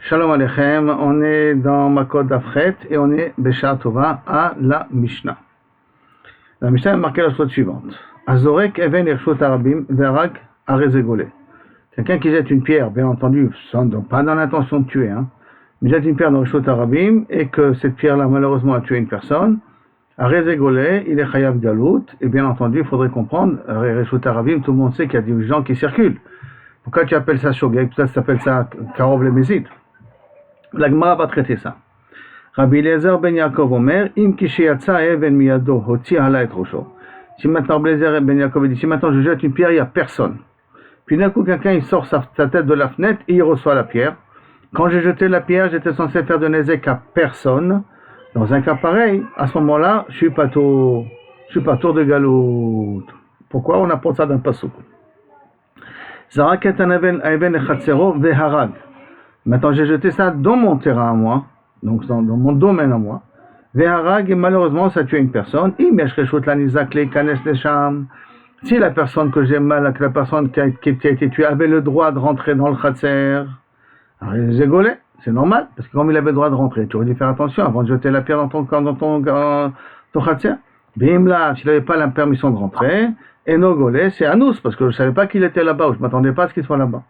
Shalom Aleichem, on est dans Makot Dafret et on est Besha Tova à la Mishnah. La Mishnah a marqué la chose suivante. Azorek even irshot arabim verag arezegole. Quelqu'un qui jette une pierre, bien entendu, pas dans l'intention de tuer, mais jette une pierre dans irshot arabim et que cette pierre-là malheureusement a tué une personne, arezegole, il est chayav galout, et bien entendu, il faudrait comprendre, irshot arabim, tout le monde sait qu'il y a des gens qui circulent. Pourquoi tu appelles ça shogeg? Peut-être tu appelles ça karov le mésid. La Gemara va traiter ça. Rabbi Eliezer ben Yaakov Omer, im kishiyatsa even miyado hotzi hala et rosho. Si maintenant Rabbi Eliezer ben Yaakov dit, si maintenant je jette une pierre, il n'y a personne. Puis d'un coup, quelqu'un il sort sa tête de la fenêtre et il reçoit la pierre. Quand j'ai jeté la pierre, j'étais censé faire de nezek à personne. Dans un cas pareil, à ce moment-là, je suis pas tour de galout. Pourquoi on apprend ça d'un pasuk? Zaraket anaven echatzero veharag. Maintenant, j'ai jeté ça dans mon terrain à moi, donc dans mon domaine à moi. Veharag, et malheureusement, ça a tué une personne. Si la personne que j'ai mal, que la personne qui a été tuée avait le droit de rentrer dans le khatser, c'est normal, parce que comme il avait le droit de rentrer, tu aurais dû faire attention avant de jeter la pierre dans ton khatser. Bimla, s'il n'avait pas la permission de rentrer, et no golé, c'est anous, parce que je ne savais pas qu'il était là-bas, ou je ne m'attendais pas à ce qu'il soit là-bas.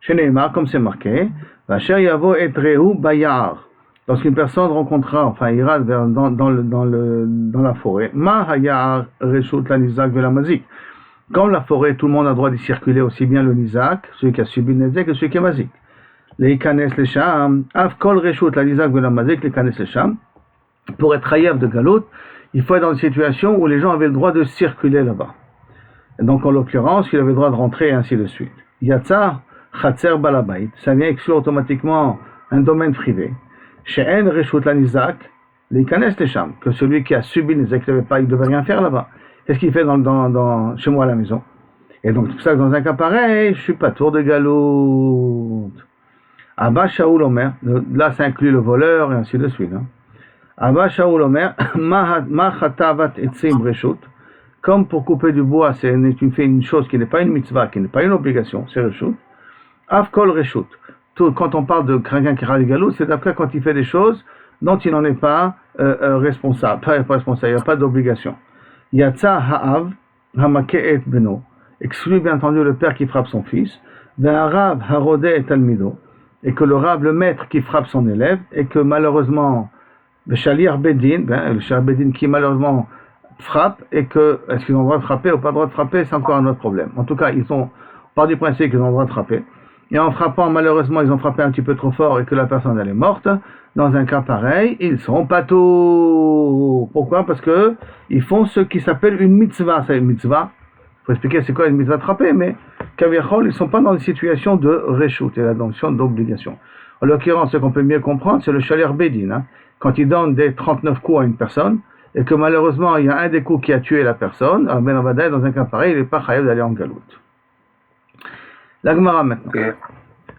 Chez Neymar, comme c'est marqué, Vacher Yavo et Rehu Bayar. Lorsqu'une personne rencontrera, enfin ira dans la forêt, Ma Hayar Reshut la Nizak Velamazik. Comme la forêt, tout le monde a le droit d'y circuler, aussi bien le Nizak, celui qui a subi le Nezek, que celui qui est Mazik. Les Ikanes les Sham, Avkol Reshut la Nizak Velamazik, les Ikanes les Sham. Pour être Hayev de Galot, il faut être dans une situation où les gens avaient le droit de circuler là-bas. Et donc en l'occurrence, il avait le droit de rentrer et ainsi de suite. Yatsa Khatser Balabait, ça vient exclure automatiquement un domaine privé. Chez En Reshut la Nizak, les Kanes les Sham, que celui qui a subi le Nizak, il ne devait rien faire là-bas. Qu'est-ce qu'il fait chez moi à la maison? Et donc, c'est pour ça que dans un cas pareil, je suis pas tour de galout. Abba Shaul Omer, là ça inclut le voleur et ainsi de suite. Abba Shaul Omer, Ma Chatavat Etzim Reshut, comme pour couper du bois, tu fais une chose qui n'est pas une mitzvah, qui n'est pas une obligation, c'est Reshut. Avkol Reshut. Quand on parle de quelqu'un qui râle galout, c'est après quand il fait des choses dont il n'en est pas responsable. Pas responsable, il n'y a pas d'obligation. Yatsa Ha'av Hamake'et Beno. Exclut bien entendu le père qui frappe son fils. Ve'arav Harode et Talmido. Et que le rab, le maître qui frappe son élève, et que malheureusement, le Shaliar Bedin, le Shaliar Bedin qui malheureusement frappe, et que, est-ce qu'ils ont le droit de frapper ou pas le droit de frapper, c'est encore un autre problème. En tout cas, part du principe qu'ils ont le droit de frapper. Et en frappant, malheureusement, ils ont frappé un petit peu trop fort et que la personne elle est morte. Dans un cas pareil, ils sont patos. Pourquoi? Parce que ils font ce qui s'appelle une mitzvah. C'est une mitzvah. Il faut expliquer c'est quoi une mitzvah de frapper, mais kaviachol, ils ne sont pas dans une situation de reshut, et la notion d'obligation. En l'occurrence, ce qu'on peut mieux comprendre, c'est le Shaliar Bedin. Quand il donne des 39 coups à une personne, et que malheureusement, il y a un des coups qui a tué la personne, alors Ben Avadai, dans un cas pareil, il n'est pas chayav d'aller en galout. La Gemara maintenant.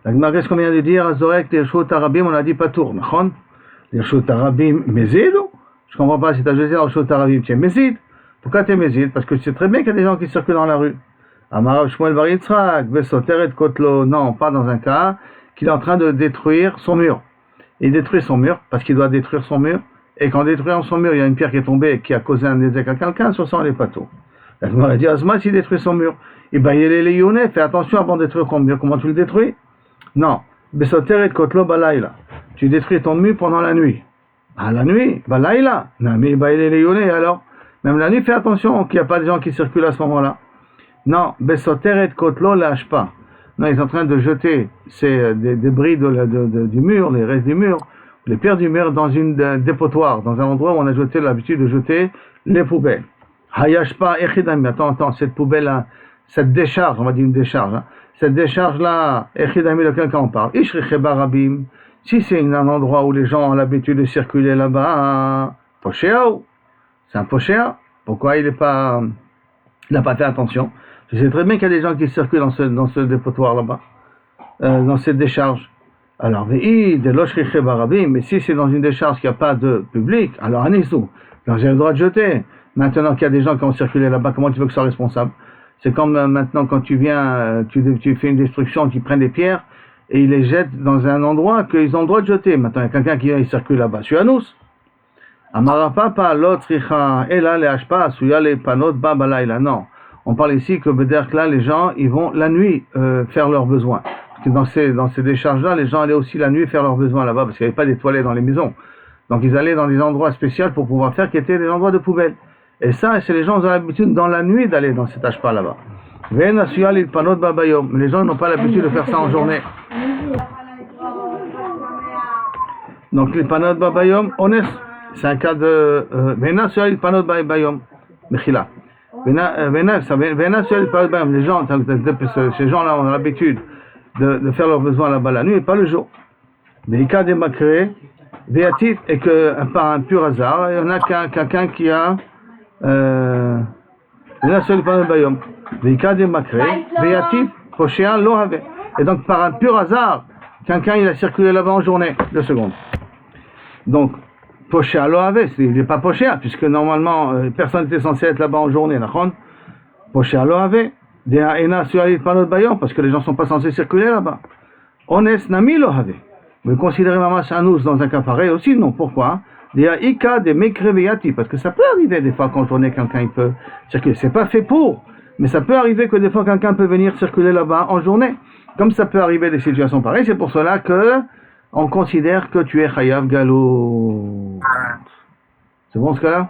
La Gemara, qu'est-ce qu'on vient de dire? Azorek, l'irshut arabim, on a dit patour, nachon? L'irshut arabim, mézid? Je comprends pas si tu as jeté l'irshut arabim, tu es mézid. Pourquoi tu es mézid? Parce que tu sais très bien qu'il y a des gens qui circulent dans la rue. Amarav Shmuel bar Yitzhak, Vesoter et Kotlo. Non, pas dans un cas qu'il est en train de détruire son mur. Il détruit son mur parce qu'il doit détruire son mur. Et qu'en détruisant son mur, il y a une pierre qui est tombée et qui a causé un désastre à quelqu'un, sur ça on est patour. La Gemara dit Azma, s'il détruit son mur. Et ben, il est les Yonais, fais attention avant de détruire ton mur. Comment tu le détruis? Non. Besoter et Kotlo Balaïla. Tu détruis ton mur pendant la nuit. Ah, la nuit? Balaïla. Non, mais il est les Yonais, alors. Même la nuit, fais attention qu'il n'y a pas de gens qui circulent à ce moment-là. Non. Besoter et Kotlo lâche pas. Non, ils sont en train de jeter des débris du mur, les restes du mur, les pierres du mur dans une dépotoir, dans un endroit où on a l'habitude de jeter les poubelles. Hayashpa echidami. Attends, cette poubelle-là, cette décharge, on va dire une décharge, cette décharge-là, echidami, de quelqu'un on parle. Ishriche barabim. Si c'est un endroit où les gens ont l'habitude de circuler là-bas, pochéo, c'est un pochéa. Pourquoi il n'a pas fait attention? Je sais très bien qu'il y a des gens qui circulent dans ce dépotoir là-bas, dans cette décharge. Alors, mais si c'est dans une décharge qui n'a pas de public, alors anisou. Alors j'ai le droit de jeter. Maintenant qu'il y a des gens qui ont circulé là-bas, comment tu veux que ce soit responsable? C'est comme maintenant quand tu viens, tu fais une destruction, tu prends des pierres, et ils les jettent dans un endroit qu'ils ont le droit de jeter. Maintenant, il y a quelqu'un qui vient, il circule là-bas. Je suis à nous. Amarapapa, l'autre, et là, les hashpa, souya, les panot, babalayla. Non. On parle ici que, là, les gens, ils vont la nuit faire leurs besoins. Parce que dans ces décharges-là, les gens allaient aussi la nuit faire leurs besoins là-bas, parce qu'il n'y avait pas des toilettes dans les maisons. Donc, ils allaient dans des endroits spéciaux pour pouvoir faire, qui étaient des endroits de poubelle. Et ça, c'est les gens qui ont l'habitude dans la nuit d'aller dans cet hashpa là-bas. Les gens n'ont pas l'habitude de faire ça en journée. Donc les panot babayom, honnête, c'est un cas de vena sur les panot babayom, mechila. Vena sur les panot babayom, les gens, ces gens-là ont l'habitude de faire leurs besoins là-bas la nuit et pas le jour. Mais les cas des macrés, véatif, et que par un pur hasard, il y en a quelqu'un qui a vena sur les panot babayom. Et donc par un pur hasard, quelqu'un il a circulé là-bas en journée, 2 secondes. Donc, Poshéa Lohavé, il n'est pas Poshéa, puisque normalement personne n'était censé être là-bas en journée, Poshéa Lohavé, parce que les gens ne sont pas censés circuler là-bas. Ones Nami Lohavé. Vous considérez Mamash Anous dans un cas pareil aussi? Non, pourquoi? Parce que ça peut arriver des fois qu'en journée quelqu'un il peut circuler. C'est pas fait pour. Mais ça peut arriver que des fois quelqu'un peut venir circuler là-bas en journée. Comme ça peut arriver des situations pareilles, c'est pour cela que on considère que tu es Chayav Galou. C'est bon ce cas-là?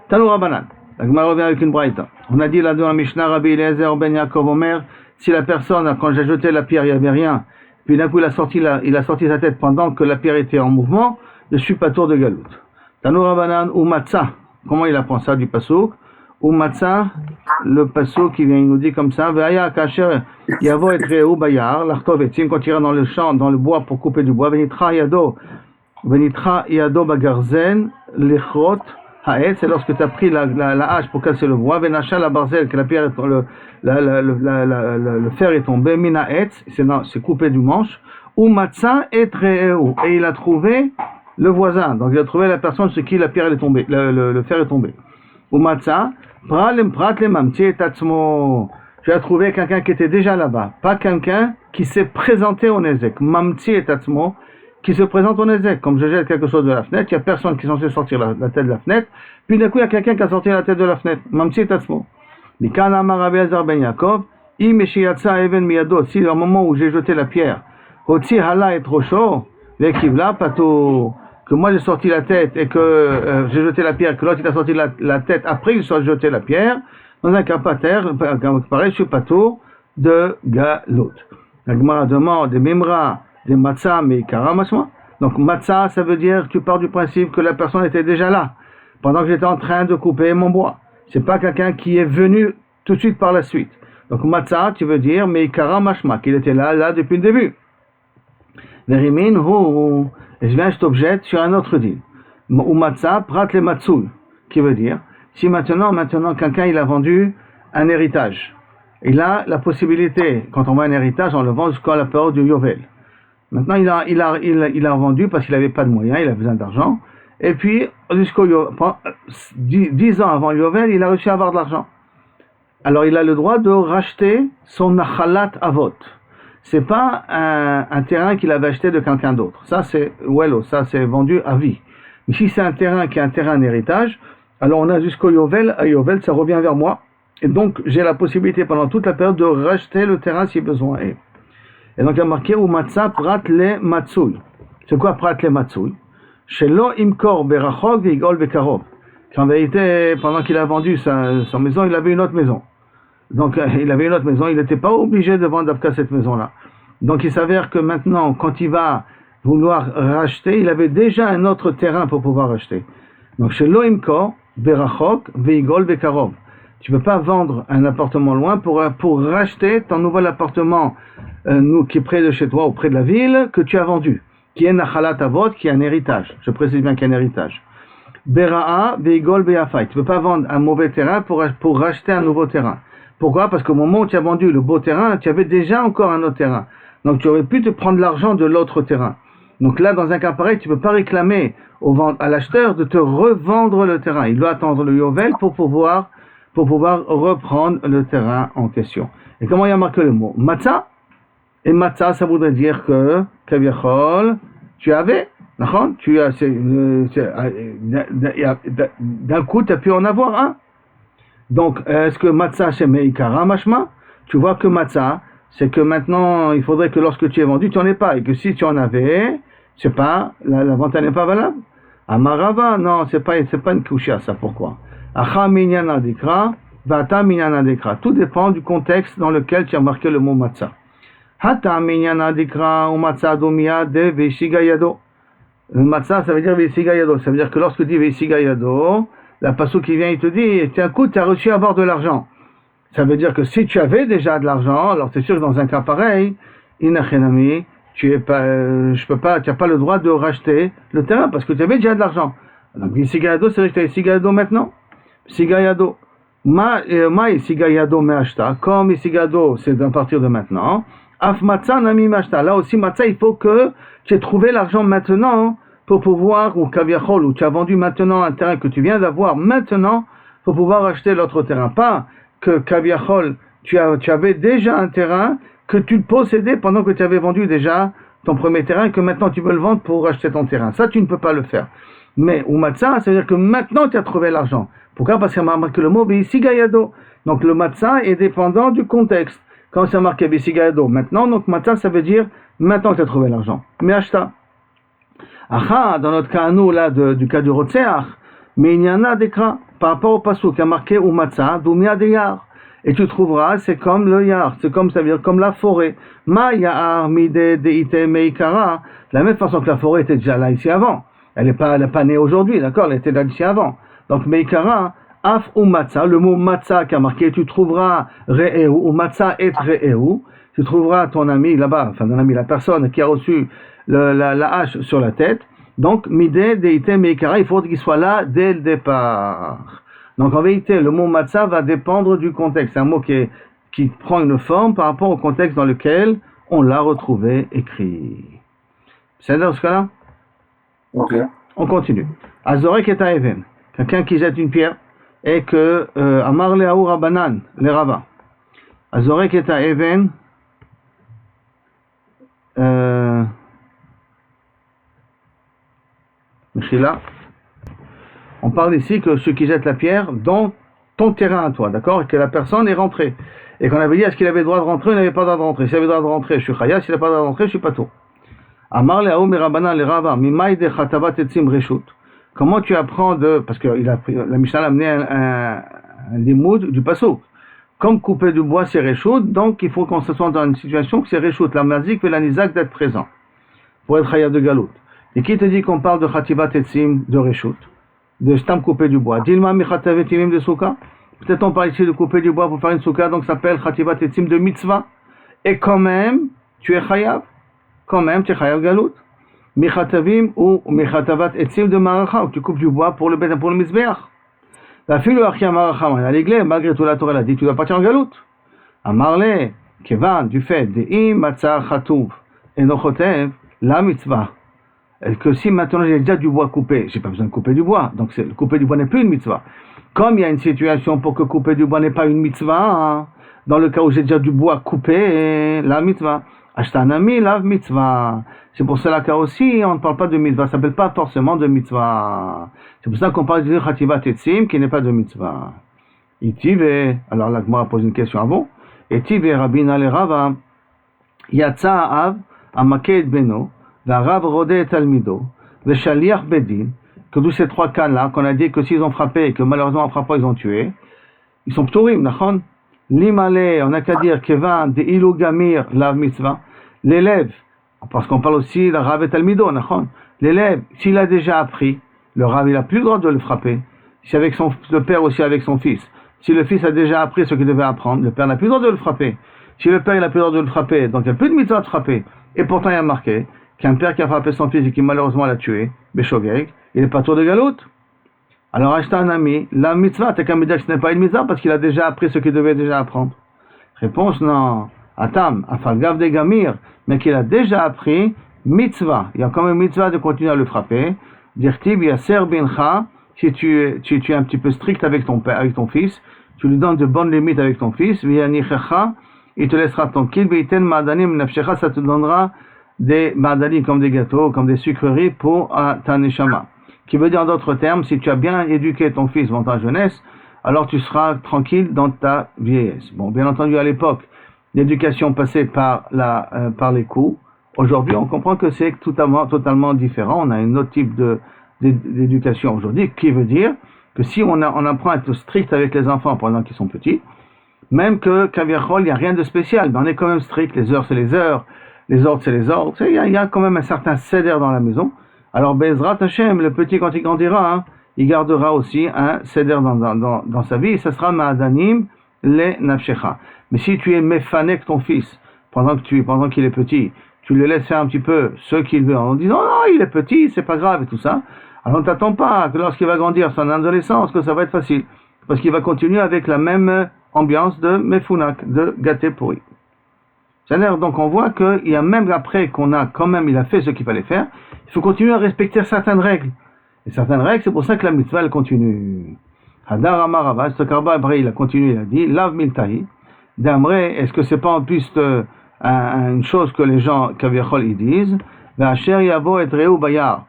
Tanou Rabbanan. La Gemara revient avec une braïta. On a dit là dans la Mishnah, Rabbi Eliezer ben Yaakov Omer, si la personne, quand j'ai jeté la pierre, il n'y avait rien, puis d'un coup il a sorti sa tête pendant que la pierre était en mouvement, je suis pas tour de Galout. Tanou Rabbanan ou Matzah. Comment il apprend ça du Passouk? Ou Matzah, le passouk qui vient, il nous dit comme ça, Ve'aya kasher yavo et reu bayar, l'artov etzim, quand il ira dans le champ, dans le bois pour couper du bois, venitra yado bagarzen, lechrot haet, c'est lorsque tu as pris la hache pour casser le bois, venacha la barzel, que la pierre, le fer est tombé, mina etz, c'est coupé du manche, ou matzah et reu, et il a trouvé le voisin, donc il a trouvé la personne sur qui la pierre est tombée, le fer est tombé. Ou matzah, tu as trouvé quelqu'un qui était déjà là-bas, pas quelqu'un qui s'est présenté au Nezek. Mamti et tatzmo, qui se présente au Nezek. Comme je jette quelque chose de la fenêtre, il n'y a personne qui est censé sortir la tête de la fenêtre, puis d'un coup il y a quelqu'un qui a sorti la tête de la fenêtre. Mamti et tatzmo. Mikana amar Rabbi Eliezer ben Yaakov, imeshiyatsa even miyado, si au moment où j'ai jeté la pierre, hotzi hala et rosho, vekivla pato, que moi j'ai sorti la tête et que j'ai jeté la pierre, que l'autre il a sorti la tête après il soit jeté la pierre, dans un cas pareil, je suis pato de galot. La Gemara demande des mimra, des matzah, mais karamasma. Donc matzah, ça veut dire tu pars du principe que la personne était déjà là, pendant que j'étais en train de couper mon bois. C'est pas quelqu'un qui est venu tout de suite par la suite. Donc matzah, tu veux dire, mais karamashma, qu'il était là depuis le début. Verimin hu. Et je viens, je t'objecte sur un autre deal. Ou matzah, prat le matzoul, qui veut dire, si maintenant quelqu'un il a vendu un héritage, il a la possibilité, quand on vend un héritage, on le vend jusqu'à la période du Yovel. Maintenant il a vendu parce qu'il n'avait pas de moyens, il a besoin d'argent, et puis jusqu'au 10 ans avant le Yovel, il a réussi à avoir de l'argent. Alors il a le droit de racheter son nachalat avot. C'est pas un terrain qu'il avait acheté de quelqu'un d'autre. Ça c'est vendu à vie. Mais si c'est un terrain qui est un terrain d'héritage, alors on a jusqu'au Yovel, à Yovel ça revient vers moi, et donc j'ai la possibilité pendant toute la période de racheter le terrain si besoin est. Et donc il y a marqué ou matzah prat le matzouy. C'est quoi prat le matzouy? Shelo imkor berachok veigol bekarov. En vérité, pendant qu'il a vendu sa maison, il avait une autre maison. Donc il avait une autre maison, il n'était pas obligé de vendre d'après cette maison-là. Donc il s'avère que maintenant, quand il va vouloir racheter, il avait déjà un autre terrain pour pouvoir racheter. Donc chez Loimko, Berachok, Veigol, Bekarov. Tu ne peux pas vendre un appartement loin pour racheter ton nouvel appartement qui est près de chez toi ou près de la ville que tu as vendu, qui est Nachalat Avot, qui est un héritage. Je précise bien qu'il y a un héritage. Bera'a, Veigol, Beafai. Tu ne peux pas vendre un mauvais terrain pour racheter un nouveau terrain. Pourquoi? Parce qu'au moment où tu as vendu le beau terrain, tu avais déjà encore un autre terrain. Donc tu aurais pu te prendre l'argent de l'autre terrain. Donc là, dans un cas pareil, tu ne peux pas réclamer à l'acheteur de te revendre le terrain. Il doit attendre le Yovel pour pouvoir reprendre le terrain en question. Et comment il y a marqué le mot? Matzah, Et matzah, ça voudrait dire que, kaviachol, tu avais, d'accord? D'un coup, tu as pu en avoir un. Donc, est-ce que matzah, c'est meikara, mashma? Tu vois que matzah, c'est que maintenant, il faudrait que lorsque tu es vendu, tu n'en aies pas. Et que si tu en avais, c'est pas, la vente n'est pas valable. Amarava, non, c'est pas une couchia, ça, pourquoi? Acha minyana dekra, vata minyana dekra. Tout dépend du contexte dans lequel tu as marqué le mot matzah. Hata minyana dekra, ou matzah domia de veshigayado. Matzah, ça veut dire veshigayado. Ça veut dire que lorsque tu dis veshigayado, la passouk qui vient, il te dit, tiens, écoute, tu as reçu à avoir de l'argent. Ça veut dire que si tu avais déjà de l'argent, alors c'est sûr que dans un cas pareil, inachenami, tu n'as pas le droit de racheter le terrain parce que tu avais déjà de l'argent. Donc, Sigayado, c'est vrai que tu as Sigayado maintenant. Sigayado. Ma Sigayado me acheta. Comme Sigayado, c'est à partir de maintenant. Af Matza nami me acheta. Là aussi, Matza, il faut que tu aies trouvé l'argent maintenant pour pouvoir, ou Kaviachol, ou tu as vendu maintenant un terrain que tu viens d'avoir maintenant pour pouvoir acheter l'autre terrain. Pas que Kaviachol, tu avais déjà un terrain que tu le possédais pendant que tu avais vendu déjà ton premier terrain et que maintenant tu veux le vendre pour acheter ton terrain. Ça, tu ne peux pas le faire. Mais ou matzah, ça veut dire que maintenant tu as trouvé l'argent. Pourquoi? Parce qu'il y a marqué le mot Beisigayado. Donc le matzah est dépendant du contexte. Quand c'est marqué Beisigayado maintenant, donc matzah, ça veut dire maintenant tu as trouvé l'argent. Mais acheta. Acha, dans notre cas à nous, là, du cas du Rotseach, mais il y en a des cas par rapport au passou qui a marqué ou matzah, doumia de yar. Et tu trouveras, c'est comme le yar, c'est comme, ça veut dire comme la forêt. Ma yar mide deite meikara. De la même façon que la forêt était déjà là ici avant. Elle n'est pas née aujourd'hui, d'accord? Elle était là ici avant. Donc meikara, af ou matzah, le mot matzah qui a marqué, tu trouveras re'eu, ou matzah et re'eu. Tu trouveras ton ami là-bas, enfin ton ami, la personne qui a reçu la hache sur la tête. Donc, midé, deite, meikara, il faut qu'il soit là dès le départ. Donc, en vérité, le mot matzah va dépendre du contexte. C'est un mot qui prend une forme par rapport au contexte dans lequel on l'a retrouvé écrit. C'est dans ce cas-là? Ok. On continue. Azorek et Even. Quelqu'un qui jette une pierre et que Amar Leaou Rabanan, les rabbins. Azorek et Even. Mechila. On parle ici que ceux qui jettent la pierre dans ton terrain à toi, d'accord? Et que la personne est rentrée. Et qu'on avait dit, est-ce qu'il avait le droit de rentrer ou il n'avait pas le droit de rentrer? S'il avait le droit de rentrer, je suis chaya. S'il n'a pas le droit de rentrer, je suis pas tout. Amar le'aou mirabana le rava, mimaï de chatavat etzim reshut. Comment tu apprends parce que la Mishnah a amené un limoud du passouk. Comme couper du bois, c'est reshut, donc il faut qu'on se soit dans une situation que c'est reshut. La mazik et la nizak d'être présent. Pour être chaya de galout. Et qui te dit qu'on parle de chativat etzim de reshut? De stam couper du bois. Dilma mi chatavet etzim de souka. Peut-être on parle ici de couper du bois pour faire une souka, donc ça s'appelle chativat etzim de mitzvah. Et quand même, tu es chayav. Quand même, tu es chayav galout. Michatavim ou michatavat etzim de maracha, où tu coupes du bois pour le mizbeach. La fille de Achia maracha, à l'église, malgré tout la Torah, elle a dit, tu dois partir en galout. Amarle, kevan, du fait, de im matzah chatouv, et nochotev, la mitzvah. Que si maintenant j'ai déjà du bois coupé, j'ai pas besoin de couper du bois, donc le couper du bois n'est plus une mitzvah. Comme il y a une situation pour que couper du bois n'est pas une mitzvah, hein, dans le cas où j'ai déjà du bois coupé, la mitzvah. Ashtanami, la mitzvah. C'est pour cela qu'à aussi, on ne parle pas de mitzvah, ça ne s'appelle pas forcément de mitzvah. C'est pour ça qu'on parle de chativat etzim, qui n'est pas de mitzvah. Itive, alors la Gemara pose une question avant. Itive, Rabina le Rava, Yatsa av, amaked beno, Rav Rodé Talmido, le Shaliach Bedin, que tous ces trois cas-là, qu'on a dit que s'ils ont frappé et que malheureusement en frappant ils ont tué, ils sont ptourim, nachon. L'imale, on n'a qu'à dire Kevan de Ilou Gamir, la mitzvah. L'élève, parce qu'on parle aussi de Rav et Talmido, nachon. L'élève, s'il a déjà appris, le Rav il a plus le droit de le frapper. Si avec le père aussi avec son fils. Si le fils a déjà appris ce qu'il devait apprendre, le père n'a plus le droit de le frapper. Si le père il a plus le droit de le frapper, donc il n'y a plus de mitzvah de frapper. Et pourtant il y a marqué qu'un père qui a frappé son fils et qui malheureusement l'a tué, Beshogeg, il n'est pas tour de galout. Alors acheta un ami, la mitzvah, t'as qu'à me dire que ce n'est pas une mitzvah parce qu'il a déjà appris ce qu'il devait déjà apprendre. Réponse non. Atam, afalgav de gamir, mais qu'il a déjà appris mitzvah. Il y a quand même mitzvah de continuer à le frapper. Dirtib yaser bincha, si tu es un petit peu strict avec ton père, avec ton fils, tu lui donnes de bonnes limites avec ton fils, viyanichecha, il te laissera tranquille, Beiten Ma'adanim Nafshecha, ça te donnera des Ma'adanim comme des gâteaux, comme des sucreries pour ta Neshama. Qui veut dire en d'autres termes, si tu as bien éduqué ton fils dans ta jeunesse, alors tu seras tranquille dans ta vieillesse. Bon, bien entendu, à l'époque, l'éducation passait par les coups. Aujourd'hui, on comprend que c'est totalement différent. On a un autre type d'éducation aujourd'hui, qui veut dire que si on apprend à être strict avec les enfants pendant qu'ils sont petits, même que Kaviachol, il n'y a rien de spécial, mais on est quand même strict. Les heures, c'est les heures. Les ordres, c'est les ordres. Il y a quand même un certain céder dans la maison. Alors, Bezrat Hashem, le petit, quand il grandira, il gardera aussi un céder dans sa vie, et ça sera Ma'adanim le Nafshecha. Mais si tu es méfanek ton fils, pendant qu'il est petit, tu le laisses faire un petit peu ce qu'il veut, en disant, non, il est petit, c'est pas grave, et tout ça, alors ne t'attends pas que lorsqu'il va grandir son adolescence, que ça va être facile. Parce qu'il va continuer avec la même ambiance de méfounak, de gâté pourri. C'est-à-dire, donc on voit qu'il y a même après il a fait ce qu'il fallait faire, il faut continuer à respecter certaines règles. Et certaines règles, c'est pour ça que la mitzvah, elle continue. Hadar Amar Rava, ce Karba Abré, il a continué, il a dit, Lav Miltahi, d'Amré, est-ce que c'est pas en plus une chose que les gens, Kaviachol, ils disent, V'asher Yavo et Reu Bayar,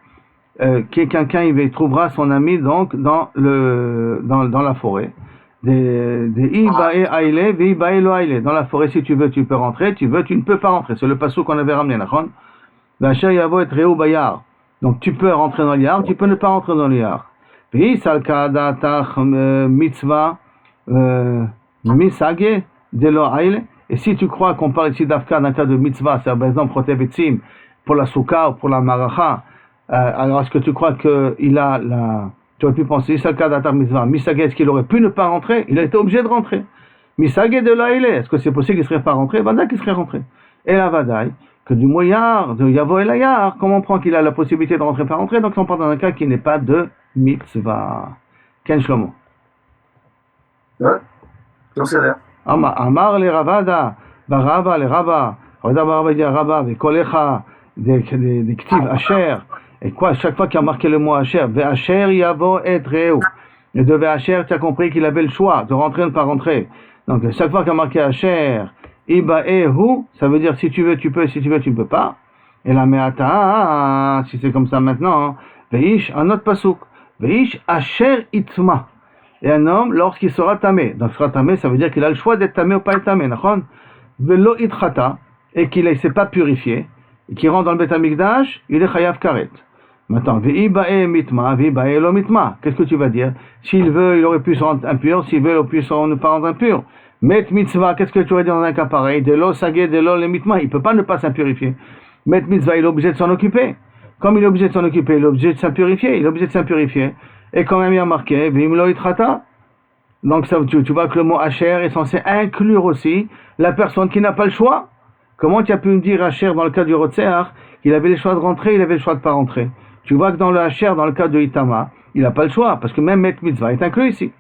quelqu'un, il trouvera son ami, donc, dans la forêt. Des Ibae Aile, Ibae Lo Aile. Dans la forêt, si tu veux, tu peux rentrer, tu ne peux pas rentrer. C'est le passage qu'on avait ramené, d'accord? V'asher Yavo et Reu Bayar. Donc tu peux rentrer dans l'Yar, tu peux ne pas rentrer dans l'Yar. Puis, salka datach mitzvah misage de lo aile. Et si tu crois qu'on parle ici d'Afka d'un cas de mitzvah, c'est par exemple protevetzim pour la souka ou pour la maracha, alors est-ce que tu crois qu'il a tu aurais pu penser, salka datach mitzvah misage, est-ce qu'il aurait pu ne pas rentrer? Il a été obligé de rentrer. Misage de lo aile, est-ce que c'est possible qu'il ne serait pas rentré? Vada qu'il serait rentré. Et la vadaï, que du moyard, de Yavo et Layar, comme on prend qu'il a la possibilité de rentrer par rentrer, donc on part dans un cas qui n'est pas de mitzvah. Ken Shlomo. Ouais, donc c'est vrai. Amar le Ravada, Barava le Rava, Ravada Barava dit Rava, Vekolecha, des ktiv Asher, et quoi, chaque fois qu'il a marqué le mot Asher, Ve'asher Yavo et Reu, et de Ve'asher, tu as compris qu'il avait le choix de rentrer ou ne pas rentrer. Donc chaque fois qu'il a marqué Asher, Ibaehu, ça veut dire si tu veux, tu peux, si tu veux, tu ne peux pas. Et la meata, si c'est comme ça maintenant, veish, un autre pasouk, veish asher itma. Et un homme, lorsqu'il sera tamé, donc sera tamé, ça veut dire qu'il a le choix d'être tamé ou pas être tamé, d'accord? Velo itchata, et qu'il ne s'est pas purifié, et qu'il rentre dans le Beth Amikdash, il est chayav karet. Maintenant, veibae mitma, veibae lo mitma. Qu'est-ce que tu vas dire? S'il veut, il aurait pu se rendre impur, s'il veut, il aurait pu ne pas rendre impur. Met mitzvah, qu'est-ce que tu aurais dit dans un cas pareil? De l'eau sagé, de l'eau le mitma, il ne peut pas ne pas s'impurifier. Met mitzvah, il est obligé de s'en occuper. Comme il est obligé de s'en occuper, il est obligé de s'impurifier, Et quand même, il y a marqué, vimlo itrata. Donc, ça, tu vois que le mot Asher est censé inclure aussi la personne qui n'a pas le choix. Comment tu as pu me dire Asher dans le cas du Rotseach, qu'il avait le choix de rentrer, il avait le choix de ne pas rentrer? Tu vois que dans le Asher, dans le cas de Itama, il n'a pas le choix, parce que même Met mitzvah est inclus ici.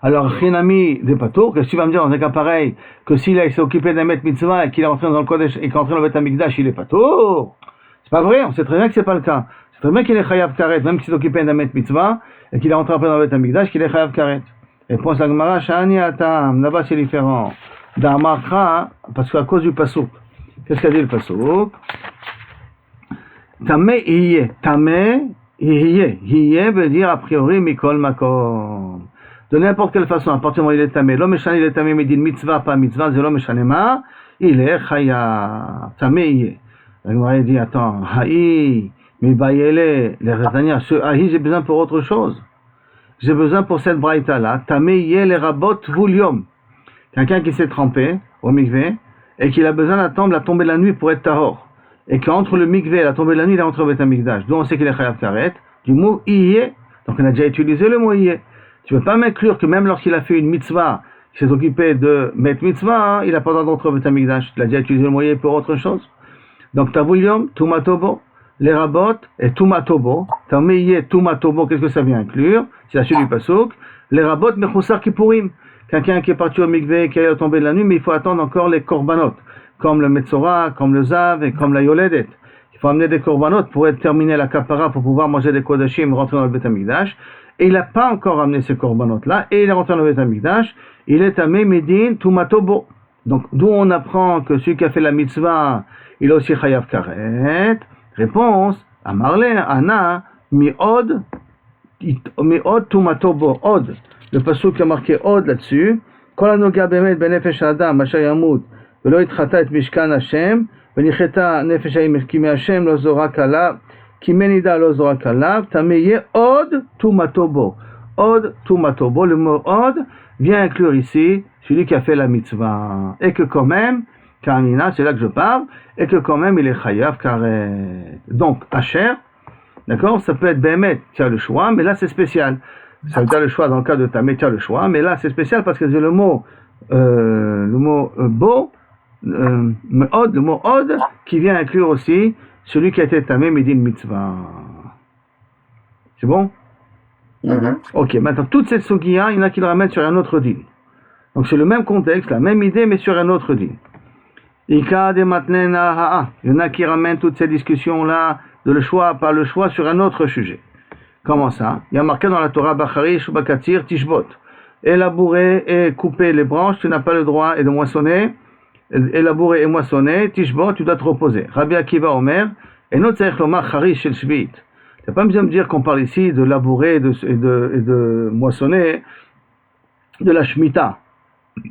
Alors, Chinami de Patour, qu'est-ce que tu vas me dire dans un cas pareil, que s'il s'est occupé d'un Met mitzvah et qu'il est rentré dans le Kodesh et qu'il est rentré dans le Beth Amikdash, il est Patour? C'est pas vrai, on sait très bien que c'est pas le cas. C'est très bien qu'il est Chayav Karet, même s'il s'est occupé d'un Met mitzvah et qu'il est rentré après dans le Beth Amikdash, qu'il est Chayav Karet. Et pense la Gemara, Shani Atam, là-bas c'est différent. D'Amarcha, parce qu'à cause du Pasouk. Qu'est-ce qu'a dit le Pasouk? Tamé Iye. Tamé Iye. Iye veut dire a priori Mikol Makom. De n'importe quelle façon, à partir du moment où il est tamé, l'homme échané, il est tamé, mais dit mitzvah, pas mitzvah, c'est l'homme échanéma, il est chaya, tamé yé. La Gemara dit, attends, haï, mais baïele, les retania, ce haï, j'ai besoin pour autre chose. J'ai besoin pour cette braïta là, tamé yé, les rabot, vulium. Quelqu'un qui s'est trempé au mikvé, et qu'il a besoin d'attendre la tombée de la nuit pour être tahor. Et qu'entre le mikvé et la tombée de la nuit, il est rentré au Beth Amikdash. D'où on sait qu'il est chayav karet, du mot yé. Donc on a déjà utilisé le mot yé. Tu ne peux pas m'inclure que même lorsqu'il a fait une mitzvah, qu'il s'est occupé de mettre mitzvah, il n'a pas le droit d'entrer au Beth Amikdash. Il a déjà utilisé le moyen pour autre chose. Donc, Tavulium, Tumatobo, les rabot et Tumatobo. Tameye, Tumatobo, qu'est-ce que ça vient inclure? C'est la suite du Pasuk. Les rabot, Mechoussar Kippourim. Quelqu'un qui est parti au mikvé, qui est tombé de la nuit, mais il faut attendre encore les korbanot, comme le Metzora, comme le Zav et comme la Yoledet. Il faut amener des korbanot pour terminer la kapara, pour pouvoir manger des kodashim, rentrer dans le Beth Amikdash. Et il n'a pas encore amené ces korbanot-là, et il est rentré dans le Beth Amikdash, il est à Medin Tumatobo. Donc, d'où on apprend que celui qui a fait la mitzvah, il a aussi chayav karet. Réponse, Amarle, Ana, mi-od tumatobo, od. Le pasuk qui a marqué od là-dessus. Kol hanoga bemet benefesh adam, asher yamut, velo itchata et mishkan Hashem, venicheta nefesh kimi Hashem lo zorak alav, kimenida lo zorak alav, tameye od tumatobo. Od tumatobo, le mot od vient inclure ici celui qui a fait la mitzvah. Et que quand même, Kamina, c'est là que je parle, et que quand même il est chayav karet. Donc, Asher, d'accord, ça peut être Behemet, tu as le choix, mais là c'est spécial. Ça veut dire le choix dans le cas de Tamé, tu as le choix, mais là c'est spécial parce que c'est le mot beau, le mot od, qui vient inclure aussi celui qui a été Tamé, Medin Mitzvah. C'est bon? Ok, maintenant toute cette sugiya, il y en a qui le ramènent sur un autre din. Donc c'est le même contexte, la même idée, mais sur un autre din. Ika de matnena ha'a. Il y en a qui ramènent toutes ces discussions-là de le choix, pas le choix, sur un autre sujet. Comment ça? Il y a marqué dans la Torah, Bacharish ou Bakatir, Tishbot. Élaborer et couper les branches, tu n'as pas le droit et de moissonner. Élaborer et moissonner, Tishbot, tu dois te reposer. Rabbi Akiva Omer, et notre Tzarech Lomar Charish Shel Shvit. Tu n'as pas besoin de me dire qu'on parle ici de labourer et de moissonner de la Shemitah.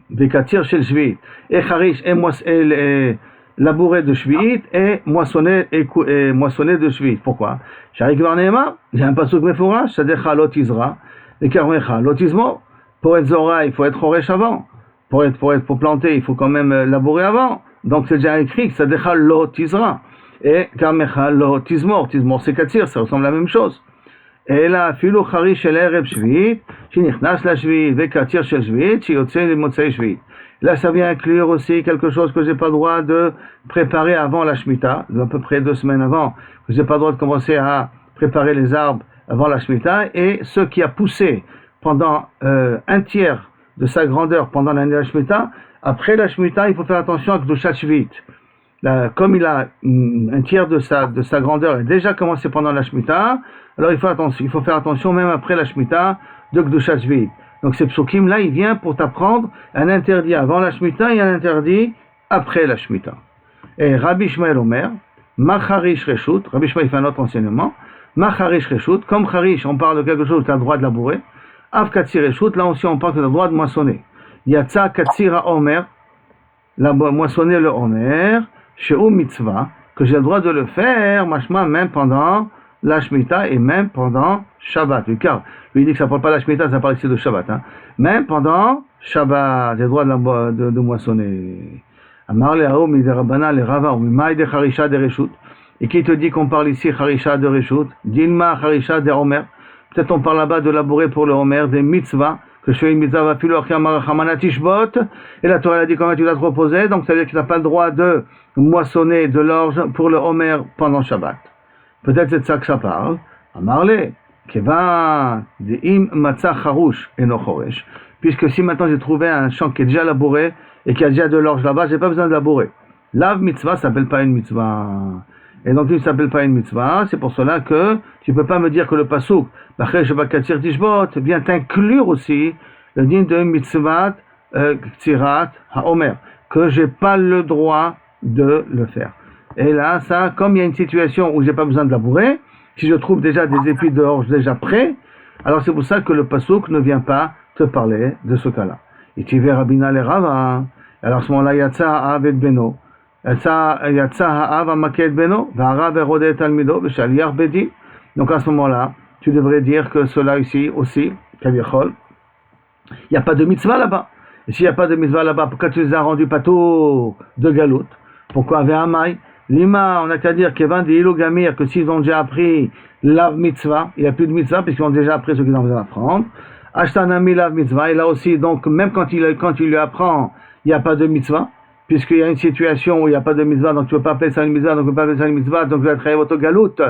Bekatir Shel Shvit. Et Charish et labourer de Shvit et moissonner de Shvit. Pourquoi? Sharik Varnema, il y a un pasuk mefourash, Sadecha lot Izra, et Karmecha lot Izmo. Pour être Zora, il faut être Horesh avant. Pour planter, il faut quand même labourer avant. Donc c'est déjà écrit que Sadecha lot Izra. Et Karmecha lot Izmor. Izmor c'est Katir, ça ressemble à la même chose. Et là, Filou Charish Shel Erev Shvit, Shinichnas la Shvit, Vekatir Shel Shvit, Shiotse le Motzei Shvit. Là, ça vient inclure aussi quelque chose que j'ai pas le droit de préparer avant la Shemitah, à peu près 2 semaines avant. J'ai pas le droit de commencer à préparer les arbres avant la Shemitah, et ce qui a poussé pendant un tiers de sa grandeur pendant l'année de la Shemitah, après la Shemitah, il faut faire attention à Kedushat Shvit. Comme il a un tiers de sa grandeur a déjà commencé pendant la Shemitah, alors il faut faire attention même après la Shemitah de Kedushat Shvit. Donc ces psukim là, il vient pour t'apprendre un interdit avant la Shemitah et un interdit après la Shemitah. Et Rabbi Shmuel Omer, Macharish Reshut, Rabbi Shmuel fait un autre enseignement, Macharish Reshut, comme Charish, on parle de quelque chose où tu as le droit de labourer, Av Katsir Reshut, là aussi on parle que tu as le droit de moissonner. Yatsa Katsira Omer, moissonner le Omer, Sheu Mitzvah, que j'ai le droit de le faire, machma, même pendant la Shemitah et même pendant Shabbat. Car lui il dit que ça ne parle pas de la Shemitah, ça parle ici de Shabbat. Même pendant Shabbat, j'ai le droit de moissonner. Amar le Haou, mi de Rabbana, le Rava, mi maï de Charisha de Reshut. Et qui te dit qu'on parle ici Charisha de Reshut? Dilma Charisha de Omer. Peut-être on parle là-bas de labourer pour le Omer, des mitzvahs, que je fais une mitzvah, va filer Chamana Tishbot. Et la Torah a dit comment tu dois te reposer, donc ça veut dire que tu n'as pas le droit de moissonner de l'orge pour le Omer pendant Shabbat. Peut-être c'est de ça que ça parle. Amarle, Keva, de im matzah charouche et no choresh. Puisque si maintenant j'ai trouvé un champ qui est déjà labouré et qui a déjà de l'orge là-bas, j'ai pas besoin de labourer. Lav mitzvah s'appelle pas une mitzvah. Et donc il ne s'appelle pas une mitzvah, c'est pour cela que tu peux pas me dire que le pasuk, Bachre Shabakatir Tishbot, vient inclure aussi le din de mitzvah Ktsirat HaOmer, que j'ai pas le droit de le faire. Et là, ça, comme il y a une situation où j'ai pas besoin de labourer, si je trouve déjà des épis d'orge déjà prêts, alors c'est pour ça que le pasuk ne vient pas te parler de ce cas-là. Et tu verras Rabina le Rava, alors à ce moment-là, Yatsa Ha'av Beno, Yatsa Ha'av Amaket Beno, V'arav Erodet Talmido, V'shaliyach Bedi. Donc à ce moment-là, tu devrais dire que cela ici aussi, Kavichol, il n'y a pas de mitzvah là-bas. Et s'il n'y a pas de mitzvah là-bas, pourquoi tu les as rendus pato de galoute? Pourquoi Ve'amai? Lima, on n'a qu'à dire Kevan de Hilo Gamir, que s'ils ont déjà appris la mitzvah, il n'y a plus de mitzvah, puisqu'ils ont déjà appris ce qu'ils ont besoin d'apprendre. Ashtanami la mitzvah, et là aussi, donc, même quand il lui apprend, il n'y a pas de mitzvah, puisqu'il y a une situation où il n'y a pas de mitzvah, donc tu ne peux pas appeler ça une mitzvah, donc tu ne peux pas appeler ça une mitzvah, donc tu vas travailler votre galoute.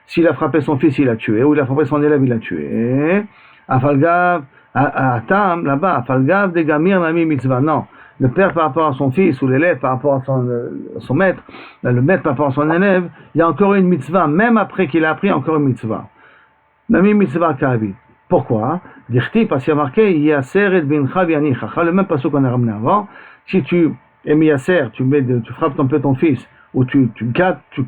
S'il a frappé son fils, il l'a tué, ou il a frappé son élève, il l'a tué. Afalgav, Atam, là-bas, Afalgav de Gamir Nami mitzvah, non. Le père par rapport à son fils ou l'élève par rapport à son maître, le maître par rapport à son élève, il y a encore une mitzvah, même après qu'il a appris encore une mitzvah. Nami mitzvah kavi. Pourquoi? Dirti, parce qu'il y a marqué, Yaser et bincha vianicha. Le même passage qu'on a ramené avant. Si tu et miyasser, tu frappes un peu ton fils, ou tu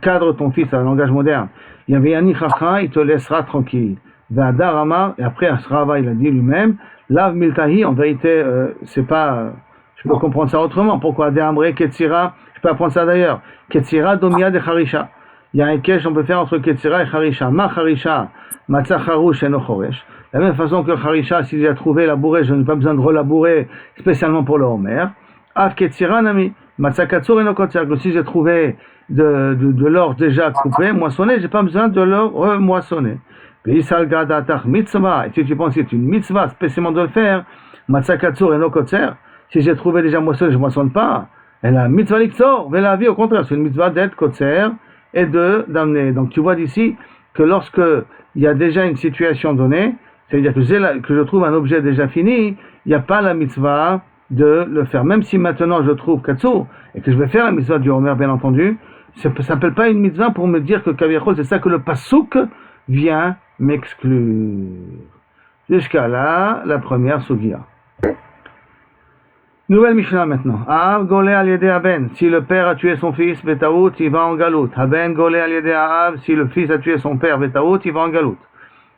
cadres ton fils à un langage moderne. Il y avait Yanni Chachra, il te laissera tranquille. V'adar Amar, et après Asrava, il a dit lui-même, Lav Miltahi, en vérité, c'est pas, je peux comprendre ça autrement. Pourquoi De'amre Ketsira, je peux apprendre ça d'ailleurs. Ketsira Domia de Harisha. Il y a un kesh, on peut faire entre Ketsira et Harisha. Ma Harisha, Matzah Harouche et Nochoresh. De la même façon que Harisha, si j'ai trouvé labourer, je n'ai pas besoin de relabourer spécialement pour le Homer. Av Ketsira Nami, Matzah Katsur et Nokotzer. Si j'ai trouvé de l'or déjà coupé, moissonné, j'ai pas besoin de l'or remoissonné. Et si tu penses que c'est une mitzvah spécialement de le faire, Matzah Katsur et Nokotzer, si j'ai trouvé déjà moissonné, je ne moissonne pas. Et la mitzvah l'iktsor, mais la vie au contraire, c'est une mitzvah d'être kotzer et d'amener. Donc tu vois d'ici que lorsque il y a déjà une situation donnée, c'est-à-dire que je trouve un objet déjà fini, il n'y a pas la mitzvah de le faire. Même si maintenant je trouve katsur et que je vais faire la mitzvah du Homer, bien entendu, ça ne s'appelle pas une mitzvah pour me dire que Kaviachol, c'est ça que le pasouk vient m'exclure. Jusqu'à là, la première sugia. Nouvelle Mishnah maintenant. Av golé al yedé aben. Si le père a tué son fils, betaout, il va en galout. Aben golé al yedé av. Si le fils a tué son père, betaout, il va en galout.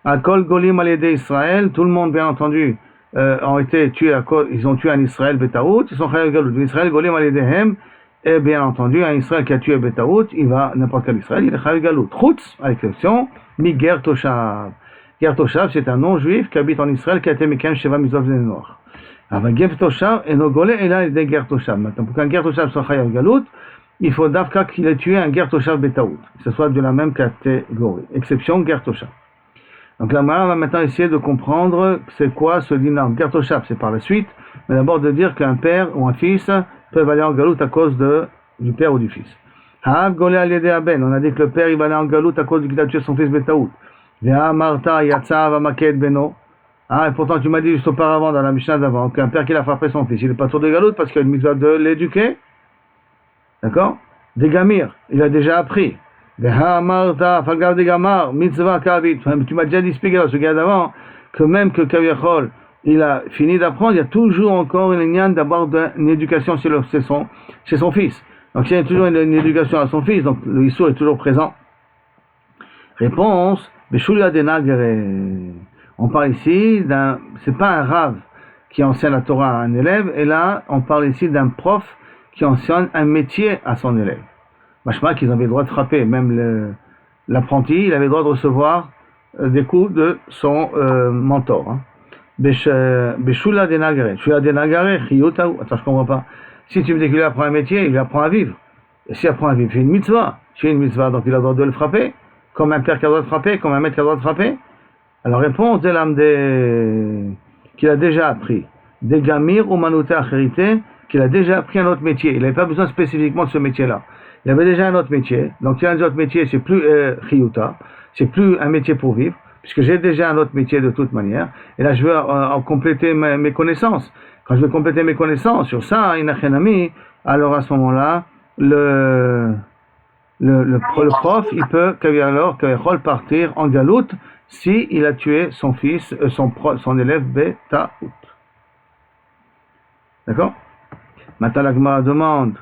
Akol golim al yedé Israël. Tout le monde, bien entendu, ont été tués ils ont tué un Israël betaout. Ils sont chayav galout. Israël golim al yedé hem. Et bien entendu, un Israël qui a tué betaout, il va, n'importe quel Israël, il est chayav galout. Chutz, à l'exception, mi ger toshav. Ger toshav, c'est un non-juif qui habite en Israël, qui a été mekem sheva mizov noir. Avec Ger Toshav et nos golés, et là il est Ger Toshav. Maintenant, pour qu'un Ger Toshav soit Chayav Galout, il faut d'Afka qu'il ait tué un Ger Toshav Betaout, que ce soit de la même catégorie. Exception Ger Toshav. Donc la Mara va maintenant essayer de comprendre c'est quoi ce dinar. Ger Toshav, c'est par la suite, mais d'abord de dire qu'un père ou un fils peuvent aller en Galout à cause du père ou du fils. Ha'av golé al yedé aben, on a dit que le père il va aller en Galout à cause qu'il a tué son fils Betaout. Ve'a marta yatsa va maked beno. Ah, et pourtant tu m'as dit juste auparavant dans la Mishnah d'avant qu'un père qui a frappé son fils, il n'est pas tour de galoute parce qu'il y a une mitzvah de l'éduquer. D'accord? Des gamir, il a déjà appris. Veha marta falgav de gamar, mitzvah kavit. Tu m'as déjà dit expliqué ce gars d'avant que même que Kaviachol, il a fini d'apprendre, il y a toujours encore une ligne d'avoir une éducation chez son fils. Donc s'il y a toujours une éducation à son fils, donc le Issour est toujours présent. Réponse, Beshulia denagere. On parle ici c'est pas un rave qui enseigne la Torah à un élève, et là, on parle ici d'un prof qui enseigne un métier à son élève. Machma qu'ils avaient le droit de frapper, même l'apprenti, il avait le droit de recevoir des coups de son mentor. Beshula denagare. Shula denagare, chiyutahu. Attends, je comprends pas. Si tu me dis qu'il apprend un métier, il apprend à vivre. Et s'il apprend à vivre, c'est une mitzvah. C'est une mitzvah, donc il a le droit de le frapper, comme un père qui a le droit de frapper, comme un maître qui a le droit de frapper. Alors, réponse de l'âme qu'il a déjà appris. Des gamir ou manouté achérité, qu'il a déjà appris un autre métier. Il n'avait pas besoin spécifiquement de ce métier-là. Il avait déjà un autre métier. Donc, il y a un autre métier, c'est plus chiyuta, c'est plus un métier pour vivre, puisque j'ai déjà un autre métier de toute manière. Et là, je veux compléter mes connaissances. Quand je veux compléter mes connaissances sur ça, inachenami, alors à ce moment-là, le prof, il peut, Kaviachol, partir en galoute si il a tué son fils, son élève Betaout. D'accord? Maintenant, la Gemara demande,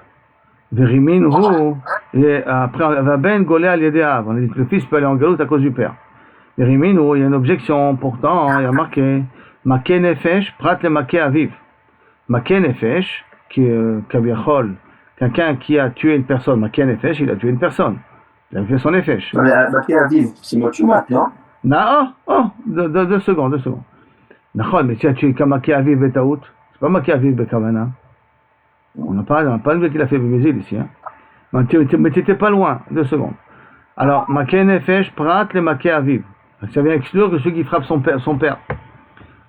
Verimin hu, et après, va ben golé al yedé av. On a dit que le fils peut aller en galoute à cause du père. Verimin hu, il y a une objection, pourtant, il y a marqué, Maké nefesh, prat le maké aviv. Maké nefesh, qui est Kaviachol, quelqu'un qui a tué une personne, Maké nefesh, il a tué une personne. Il a fait son nefesh. Non, mais Maké aviv, c'est Motumat, non? Deux secondes. D'accord, mais si tu as tué Maké aviv Betaout, c'est pas Maké aviv Bekavana. On n'a pas le qu'il a fait Bézil ici. Hein. Mais tu n'étais pas loin. 2 secondes. Alors, Maké nefesh prat le Maké aviv. Ça vient exclure que celui qui frappe son père.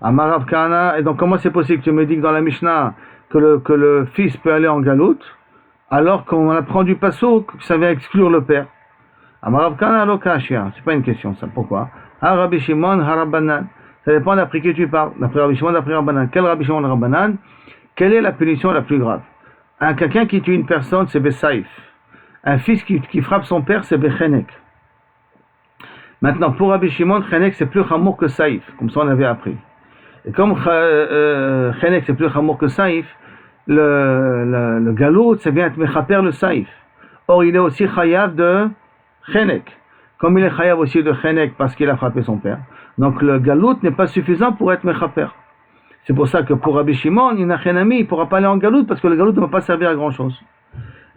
Amarav Kana, et donc comment c'est possible que tu me dis que dans la Mishnah que le fils peut aller en galoute, alors qu'on apprend du pasouk, ça vient exclure le père. Amarav Kana lokashia, c'est pas une question ça, pourquoi? Rabbi Shimon Harabanan, ça dépend d'après qui tu parles, d'après Rabbi Shimon, d'après Rabbanan. Quel Rabbi Shimon Harabanan? Quelle est la punition la plus grave? Quelqu'un qui tue une personne, c'est Besaïf. Un fils qui frappe son père, c'est Bechenek. Maintenant, pour Rabbi Shimon, Chenek c'est plus chamour que Saïf, comme ça on avait appris. Et comme Chenek c'est plus chamour que Saïf, le galout, c'est bien être mechaper le saïf. Or, il est aussi chayav de chenek. Comme il est chayav aussi de chenek parce qu'il a frappé son père. Donc, le galout n'est pas suffisant pour être mechaper. C'est pour ça que pour Rabbi Shimon, il n'a rien ami, il ne pourra pas aller en galout parce que le galout ne va pas servir à grand chose.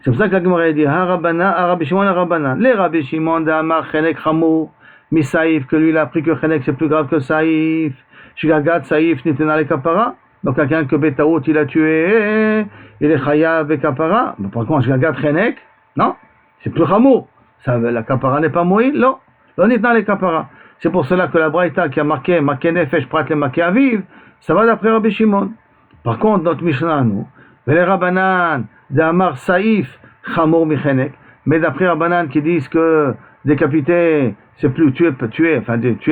C'est pour ça que la Gemara dit Rabbi Shimon et Rabbanan. Les Rabbi Shimon d'Amar chenek chamou mi saïf, que lui il a appris que chenek c'est plus grave que saïf. Shigagat saïf nitena le kapara. Donc quelqu'un que Betaout il a tué, il est chayav et kapara. Par contre, Shigagat chenek, non, c'est plus chamou. La kapara n'est pas mouille, non. On est dans les kapara. C'est pour cela que la Braïta qui a marqué nefesh prat le marqué aviv, ça va d'après Rabbi Shimon. Par contre, notre Mishnah, nous, les Rabbanan d'Amar Saïf Chamour Michenek, mais d'après Rabbanan qui disent que décapiter, c'est plus tuer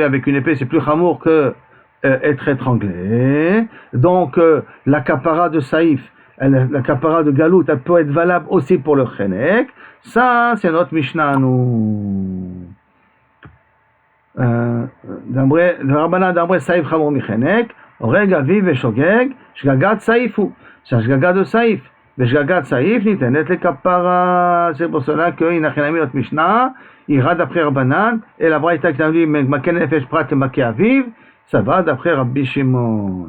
avec une épée, c'est plus Chamour que être étranglé. Donc, la kapara de Saïf, la kapara de Galout, elle peut être valable aussi pour le Chenek. Ça, c'est notre Mishnah, nous. Le Rabbanan d'Amar Saïf Chamour Michenek, Rega vive shogeg, shgagat saïfou. C'est un shgagat de saïf. Le shgagat saïf, nitenet le kapara. C'est pour cela qu'il n'a rien à notre Mishnah. Il ira d'après Rabbanan. Et la Braïta qui a dit, maken nefesh prat le maké aviv, ça va d'après Rabbi Shimon.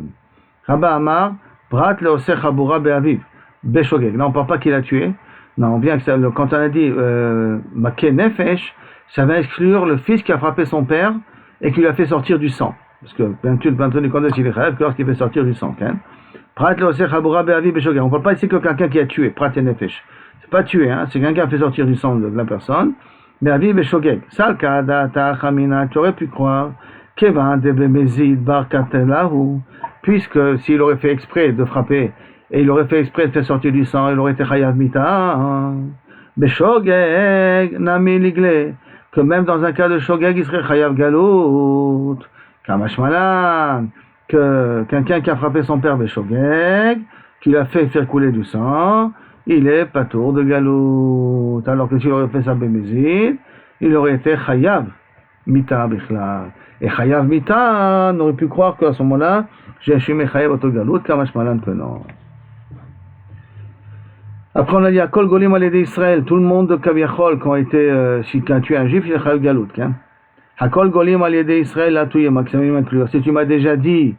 Rabba Amar, prat le oseh chabura be'aviv. Beshogeg. Non, on ne parle pas qu'il a tué. Non, on vient que quand on a dit maké nefesh, ça va exclure le fils qui a frappé son père et qui lui a fait sortir du sang. Parce que Bentoni Kondes il est chayav que lorsqu'il fait sortir du sang. Prat le oseh chabura be'aviv beshogeg. On ne parle pas ici que quelqu'un qui a tué, prat et nefesh. C'est pas tué, hein, c'est quelqu'un qui a fait sortir du sang de la personne. Mais aviv beshogeg. Salka data chamina, tu aurais pu croire kevan de bemezid bar katelahou, puisque s'il aurait fait exprès de frapper et il aurait fait exprès de faire sortir du sang, il aurait été chayav mita. Beshogeg nami ligle, que même dans un cas de shogeg il serait chayav galout. Kamashmalan, que quelqu'un qui a frappé son père Beshogeg, qui l'a fait faire couler du sang, il est patour de galout. Alors que s'il aurait fait ça Bémézid, il aurait été chayav mita bichlal. Et chayav mita, on aurait pu croire qu'à ce moment-là, j'ai assumé chayav auto galout, kamashmalan que non. Après on a dit à Kol Golim à l'aider Israël, tout le monde de Kaviachol, quand si tu as tué un juif, il est chayav galout, hein. Hakol Golim al yedei Israël là tout y est maximum inclure. Si tu m'as déjà dit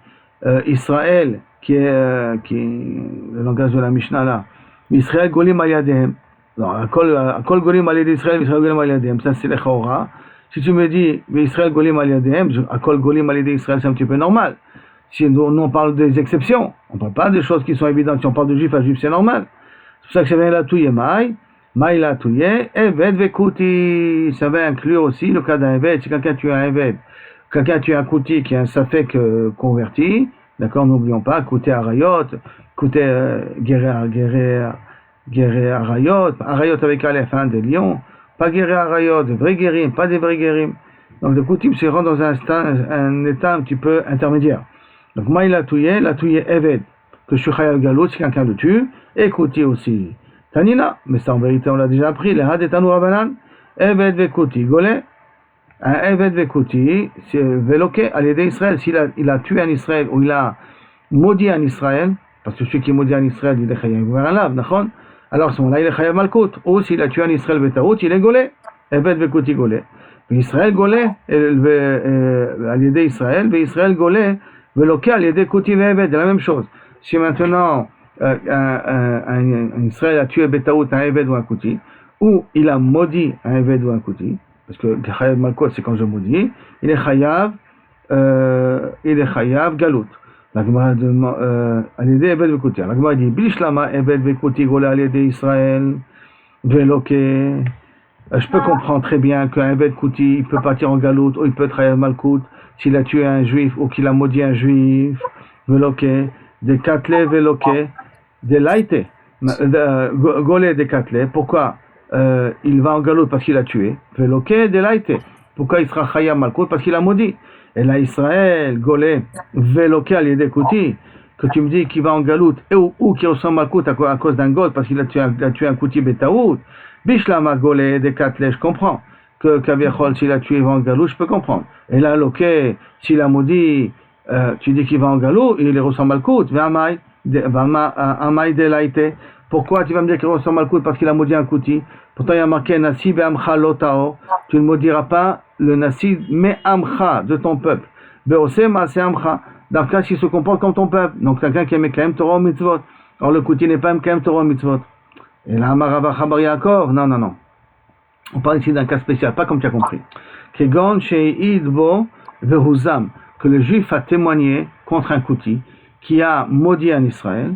Israël qui est le langage de la Mishnah là, Israël Golim al yedem. Non, Hakol Golim al yedei Israël, Israël Golim al yedem. Ça c'est le Chora. Si tu me dis Israël Golim al yedem, Hakol Golim al yedei Israël, c'est un petit peu normal. Si nous on parle des exceptions, on parle pas des choses qui sont évidentes. Si on parle de juif à juif, c'est normal. C'est pour ça que ça vient là tout y est maï. Maïla touye, Eved vekuti, ça va inclure aussi le cas d'un Eved. Si quelqu'un tue un Eved, quelqu'un tue un Kuti qui est un Safek converti, d'accord, n'oublions pas, Kouté Arayot, Kouté Guéré Arayot, Arayot avec Aleph, hein, des lions, pas Guéré Arayot, des vrais guérim, pas des vrais guérim. Donc le Kuti se rend dans un état un petit peu intermédiaire. Donc Maïla touye Eved, que je suis Chayav Galout si quelqu'un le tue, et Kuti aussi. Tanina, mais ça en vérité on l'a déjà appris, les had et tanou rabanan, Eved vekuti, golé, un Eved vekuti, c'est veloké à l'aider Israël, s'il a tué un Israël, ou il a maudit un Israël, parce que celui qui maudit un Israël, il est chayav un lave, d'accord? Alors à ce moment-là, il est chayav malkout, ou s'il a tué un Israël betaout, il est golé, Eved vekuti golé. Israël golé, à l'aider Israël, mais Israël golé, veloké à l'aider kuti ve'eved, c'est la même chose. Si maintenant, un Israël a tué Betaout un Eved ou un Kuti, ou il a maudit un Eved ou un Kuti, parce que Chayav Malkot c'est quand je maudis, il est Chayav Galout. La Gemara à l'aider Eved ou Kuti. La Gemara dit Bishlama Eved ou Kuti golé à l'aider Israël, Veloké. Je peux comprendre très bien qu'un Eved Kuti il peut partir en Galout, ou il peut être Chayav Malkut s'il a tué un juif ou qu'il a maudit un juif, Veloké, des Katlé Veloké. Des laïté, golé des katlé, pourquoi il va en galout parce qu'il a tué, veloké des laïté, pourquoi il sera chayav malkout parce qu'il a maudit. Et là Israël, golé, veloké à l'idée kouti, que tu me dis qu'il va en galout, ou qu'il ressemble malkout à cause d'un gol parce qu'il a tué un kouti betaout, bishlama golé des katlé, je comprends, que kaviachol s'il a tué il va en galout, je peux comprendre. Et là loké, s'il a maudit, tu dis qu'il va en galout, il ressemble malkout, ve'amai. Pourquoi tu vas me dire qu'il reçoit Malkout? Parce qu'il a maudit un Kouti. Pourtant il y a marqué Nasi be'amcha lotao. Tu ne maudiras pas le Nasi me'amcha de ton peuple. Be'ose ma'ase amcha. Dans le cas s'il se comporte comme ton peuple. Donc quelqu'un qui est Mekayem Torah ou Mitzvot. Or le Kouti n'est pas Mekayem Torah ou Mitzvot. Et là, Amarava Chabar Yaakov. Non. On parle ici d'un cas spécial, pas comme tu as compris. Kegon she'id bo ve'huzam. Que le juif a témoigné contre un Kouti qui a maudit un Israël.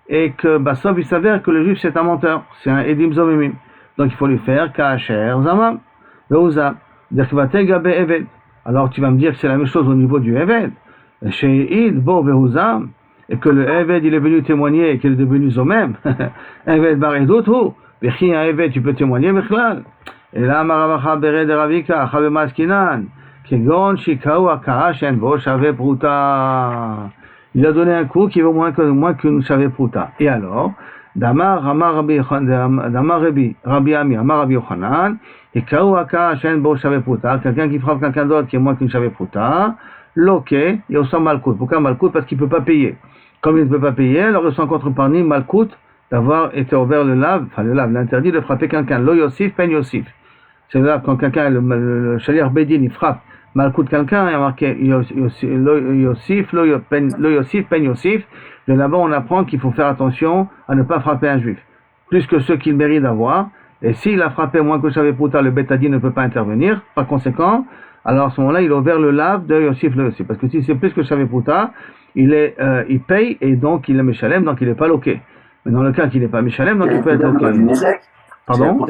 Et que Bassov il s'avère que le juif c'est un menteur, c'est un Edim Zomimim. Donc il faut lui faire Kacher Zamam, Veuzam, dire qu'il va t'égaber Eved. Alors tu vas me dire que c'est la même chose au niveau du Eved. Chez Id, Bo Veuzam, et que le Eved il est venu témoigner et qu'il est devenu Zomem. Eved Baredotu, Bechi un Eved tu peux témoigner, Mechlal. Et là, Maravacha Bered Ravika, Chavema Skinan, Kegon Shikau Akaashen Bo Shave Pruta. Il a donné un coup qui vaut moins qu'une Shave Pruta. Et alors, Damar Rabbi Ami, Amar Rabbi Yochanan, et Kauaka Shen Bo Shave Pruta, quelqu'un qui frappe quelqu'un d'autre qui est moins qu'une Shave Pruta, Loke, et au sang Malkout. Pourquoi Malkout? Parce qu'il ne peut pas payer. Comme il ne peut pas payer, alors il s'en contrepartie Malkout d'avoir été ouvert le lave, l'interdit de frapper quelqu'un. Lo Yosif, Pen Yosif. C'est là quand quelqu'un, le Shalir Bedin, il frappe Malkout quelqu'un, il y a marqué Yosif, Lo Yosif, Pen Yosif. Et là-bas, on apprend qu'il faut faire attention à ne pas frapper un juif, plus que ceux qu'il mérite d'avoir. Et s'il a frappé moins que Shave Pruta, le Betadi ne peut pas intervenir. Par conséquent, alors à ce moment-là, il a ouvert le lave de Yosif, Lo Yosif. Parce que si c'est plus que Shave Pruta, il paye et donc il est Meshalem, donc il n'est pas loqué. Mais dans le cas qu'il n'est pas Meshalem, donc il peut être loqué. Pardon?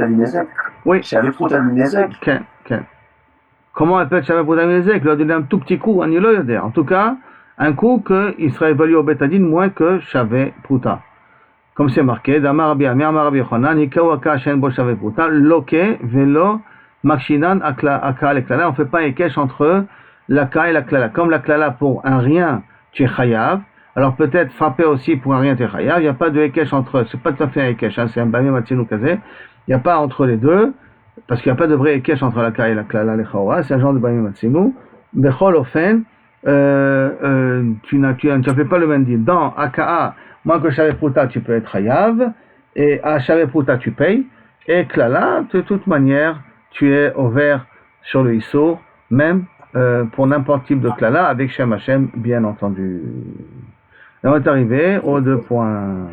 Oui. Shave Pruta Minezek. Comment elle peut être Shave Pruta Minezek? Il lui a donné un tout petit coup, un Niloyoder. En tout cas, un coup qu'il sera évalué au Betadin moins que Shave Pruta. Comme c'est marqué, Damar Rabbi Ami, Amar Rabbi Yochanan, Hikawaka Shen Bo Shave Pruta, Loke, Velo, Makshinan, Aka, et Klala. On ne fait pas un ékesh entre l'Aka et la Klala. Comme la Klala pour un rien, tu es Chayav. Alors peut-être frapper aussi pour un rien, tu es Chayav. Il n'y a pas de ékesh entre eux. C'est pas tout à fait un ékesh, hein, c'est un Bami Matsinu Kaze. Il n'y a pas entre les deux, parce qu'il n'y a pas de vrai ékesh entre l'Aka et la Klala, les Chaora. C'est un genre de Bami Matsinu. Bechol Ofen, tu ne fais pas le même deal. Dans AKA, moins que Shave Pruta, tu peux être Chayav, et à Shave Pruta, tu payes, et Klala, de toute manière, tu es ouvert sur le Issour, même pour n'importe type de Klala, avec Shem Hashem, bien entendu. Et on est arrivé aux 2 points.